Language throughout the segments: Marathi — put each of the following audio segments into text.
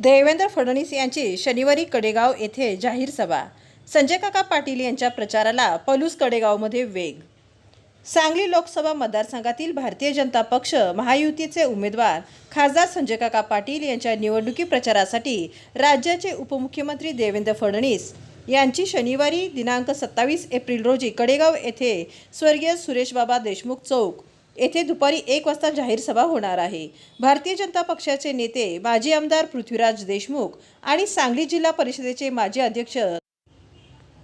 देवेंद्र फडणवीस यांची शनिवारी कडेगाव येथे जाहीर सभा. संजय काका पाटील यांच्या प्रचाराला पलूस कडेगावमध्ये वेग. सांगली लोकसभा मतदारसंघातील भारतीय जनता पक्ष महायुतीचे उमेदवार खासदार संजय काका पाटील यांच्या निवडणुकी प्रचारासाठी राज्याचे उपमुख्यमंत्री देवेंद्र फडणवीस यांची शनिवारी दिनांक 27 एप्रिल रोजी कडेगाव येथे स्वर्गीय सुरेशबाबा देशमुख चौक येथे दुपारी 1 वाजता जाहीर सभा होणार आहे. भारतीय जनता पक्षाचे नेते माजी आमदार पृथ्वीराज देशमुख आणि सांगली जिल्हा परिषदेचे माजी अध्यक्ष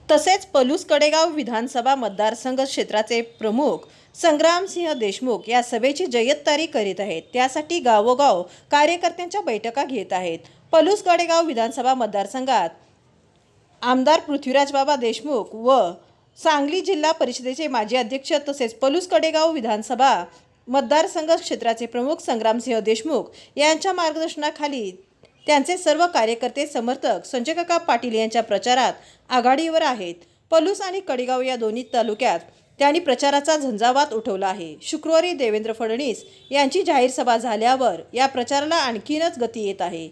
तसेच पलूस कडेगाव विधानसभा मतदारसंघ क्षेत्राचे प्रमुख संग्रामसिंह देशमुख या सभेची जय्यतदारी करीत आहेत. त्यासाठी गावोगाव कार्यकर्त्यांच्या बैठका घेत आहेत. पलूस कडेगाव विधानसभा मतदारसंघात आमदार पृथ्वीराज बाबा देशमुख व सांगली जिल्हा परिषदेचे माजी अध्यक्ष तसेच पलूस कडेगाव विधानसभा मतदारसंघ क्षेत्राचे प्रमुख संग्रामसिंह देशमुख यांच्या मार्गदर्शनाखाली त्यांचे सर्व कार्यकर्ते समर्थक संजय काका पाटील यांच्या प्रचारात आघाडीवर आहेत. पलूस आणि कडेगाव या दोन्ही तालुक्यात त्यांनी प्रचाराचा झंझावात उठवला आहे. शुक्रवारी देवेंद्र फडणवीस यांची जाहीर सभा झाल्यावर या प्रचाराला आणखीनच गती येत आहे.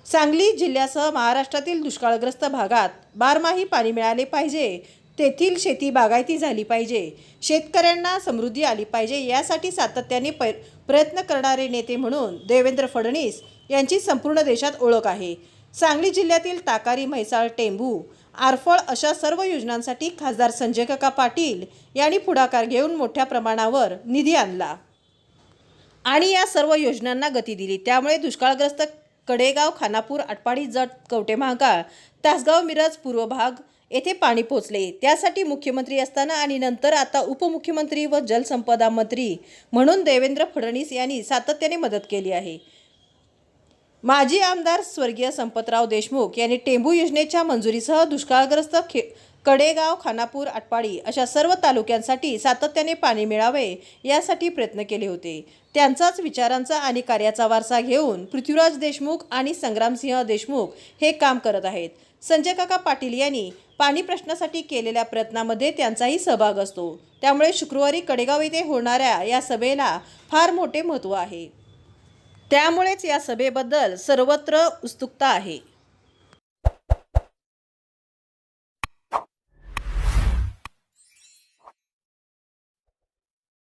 सांगली जिल्ह्यासह महाराष्ट्रातील दुष्काळग्रस्त भागात बारमाही पाणी मिळाले पाहिजे, तेथील शेती बागायती झाली पाहिजे, शेतकऱ्यांना समृद्धी आली पाहिजे यासाठी सातत्याने प्रयत्न करणारे नेते म्हणून देवेंद्र फडणवीस यांची संपूर्ण देशात ओळख आहे. सांगली जिल्ह्यातील ताकारी, म्हैसाळ, टेंभू, आरफळ अशा सर्व योजनांसाठी खासदार संजय काका पाटील यांनी पुढाकार घेऊन मोठ्या प्रमाणावर निधी आणला आणि या सर्व योजनांना गती दिली. त्यामुळे दुष्काळग्रस्त कडेगाव, खानापूर, आटपाडी, जत, कवठेमहांकाळ, तासगाव, मिरज पूर्व भाग येथे पाणी पोहोचले. त्यासाठी मुख्यमंत्री असताना आणि नंतर आता उपमुख्यमंत्री व जलसंपदा मंत्री म्हणून देवेंद्र फडणवीस यांनी सातत्याने मदत केली आहे. माजी आमदार स्वर्गीय संपतराव देशमुख यांनी टेंभू योजनेच्या मंजुरीसह दुष्काळग्रस्त कडेगाव, खानापूर, आटपाडी अशा सर्व तालुक्यांसाठी सातत्याने पाणी मिळावे यासाठी प्रयत्न केले होते. त्यांचाच विचारांचा आणि कार्याचा वारसा घेऊन पृथ्वीराज देशमुख आणि संग्रामसिंह देशमुख हे काम करत आहेत. संजय काका पाटील यांनी पाणी प्रश्नासाठी केलेल्या प्रयत्नामध्ये त्यांचाही सहभाग असतो. त्यामुळे शुक्रवारी कडेगाव येथे होणाऱ्या या सभेला फार मोठे महत्त्व आहे. त्यामुळेच या सभेबद्दल सर्वत्र उत्सुकता आहे.